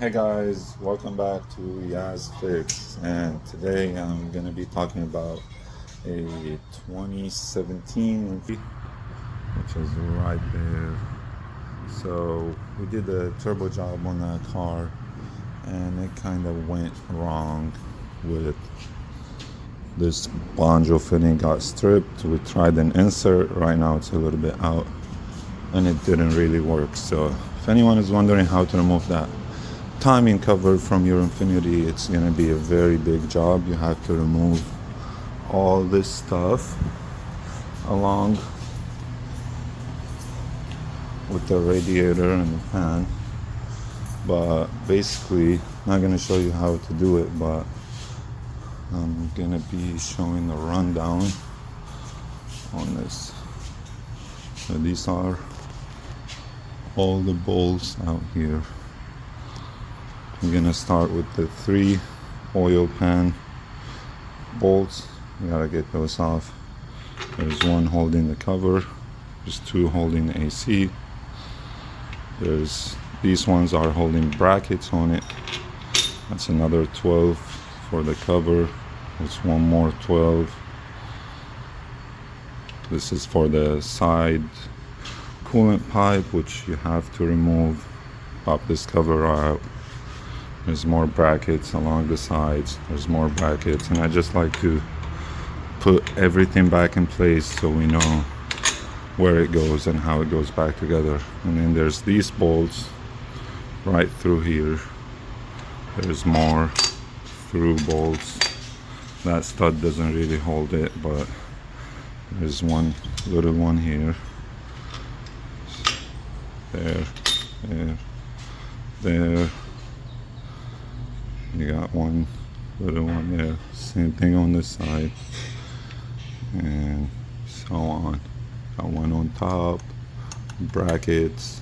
Hey guys, welcome back to Yaz Fix, and today I'm gonna be talking about a 2017 Infiniti, which is right there. So we did a turbo job on that car, and it kind of went wrong with this banjo fitting got stripped. We tried an insert. Right now it's a little bit out, and it didn't really work. So if anyone is wondering how to remove that timing cover from your Infiniti, it's going to be a very big job. You have to remove all this stuff along with the radiator and the fan. But basically, I'm not going to show you how to do it, but I'm going to be showing the rundown on this. So these are all the bolts out here. We're gonna start with the 3 oil pan bolts. We gotta get those off. There's 1 holding the cover, there's 2 holding the AC. These ones are holding brackets on it. That's another 12 for the cover. There's 1 more 12. This is for the side coolant pipe, which you have to remove. Pop this cover out. There's more brackets along the sides. There's more brackets, and I just like to put everything back in place so we know where it goes and how it goes back together. And then there's these bolts right through here. There's more through bolts. That stud doesn't really hold it, but there's one little one here. There. You got one little one there. Same thing on this side, and so on. Got one on top, brackets,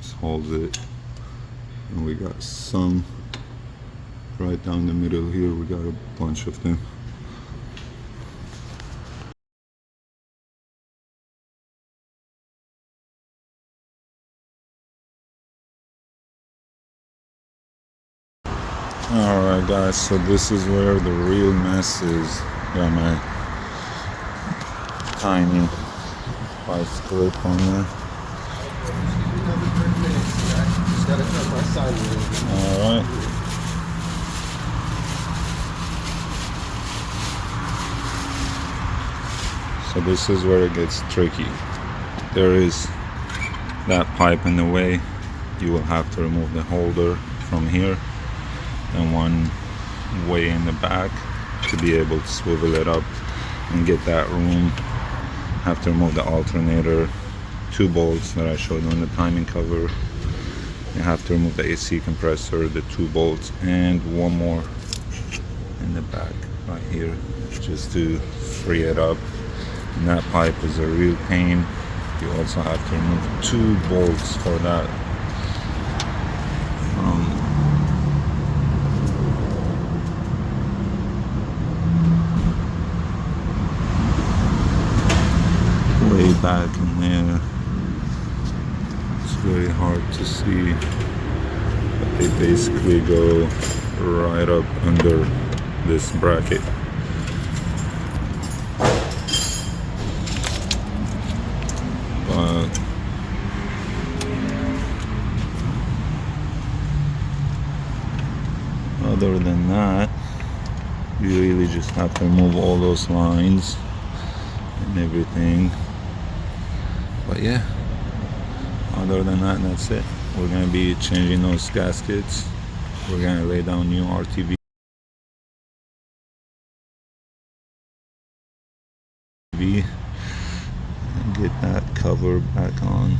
just holds it. And we got some right down the middle here. We got a bunch of them. Alright guys, so this is where the real mess is. Got my tiny vice grip on there. Alright. So this is where it gets tricky. There is that pipe in the way. You will have to remove the holder from here, and one way in the back to be able to swivel it up and get that room. Have to remove the alternator, 2 bolts that I showed on the timing cover. You have to remove the AC compressor, the 2 bolts, and 1 more in the back right here just to free it up. And that pipe is a real pain. You also have to remove 2 bolts for that from way back in there. It's very hard to see, but they basically go right up under this bracket. But other than that, you really just have to remove all those lines and everything. But yeah, other than that, that's it. We're gonna be changing those gaskets. We're gonna lay down new RTV and get that cover back on.